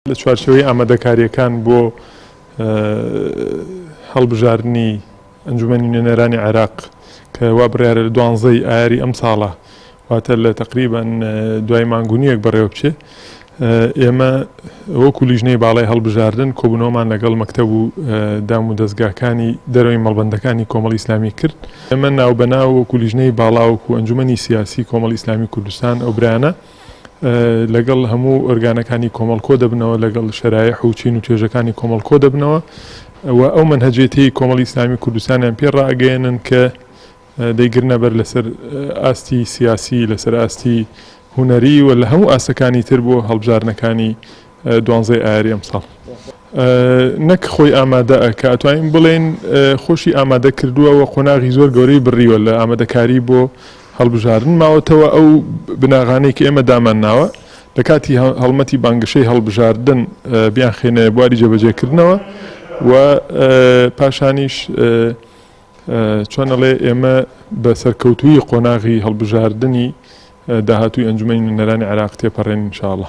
لە چوارچێوەی ئامادەکاریەکان بۆ هەڵبژاردننی ئەنجومەنی نوێنەرانی عێراق کە وا بڕیارە لە 12ی ئایاری ئەم ساڵە واتە لە تقریبان دوای مانگونیەک بەڕێوە بچێ ئێمە وەکو لیژنەی باڵای هەڵبژاردن کۆبوونەوەمان لەگەڵ مەکتەب و دام و دەستگاکانی دەرەوەی مەڵبەندەکانی کۆمەڵی ئیسلامی کرد. ئێمە ناوبەناو وەکو لیژنەی باڵاوەکو ئەنجومەنی سیاسی کۆمەڵی ئیسلامی کوردستان ئەو برانە لەگەڵ هەموو ئۆرگانەکانی کۆمەڵ کۆ دەبنەوە لەگەڵ شەرایح و چین و توێژەکانی کۆمەڵ کۆ دەبنەوە و ئەو منهەجێتی کۆمەڵی ئیسلامی کوردستانیان پێ ڕائگەیەنن کە دەیگرنە بەر لەسەر ئاستی سیاسی لەسەر ئاستی هوەری و لە هەموو ئاستەکانی تر بۆ هەڵبژاردنەکانی 12ی ئایاری ئەم ساڵ. نەک خۆی ئامادە کە ئەتوانین بڵێن خۆشی ئامادە کردووە و قۆناغی زۆر گەورەی بڕیوە لە ئامادەکاری بۆ هەڵبژاردن ماوەتەوە ئەو بناغانەی کە ئێمە دامانناوە لە کاتی هەڵمەتی بانگشەی هەڵبژاردن بیان خێنە بواری جێبەجێکردنەوە و پاشانیش چۆنەڵێ ئێمە بە سەرکەوتووی قۆناغی هەڵبژاردننی داهاتووی ئەنجومەنی نوێنەرانی عێراق تێپەڕێن ئینشاءڵڵا.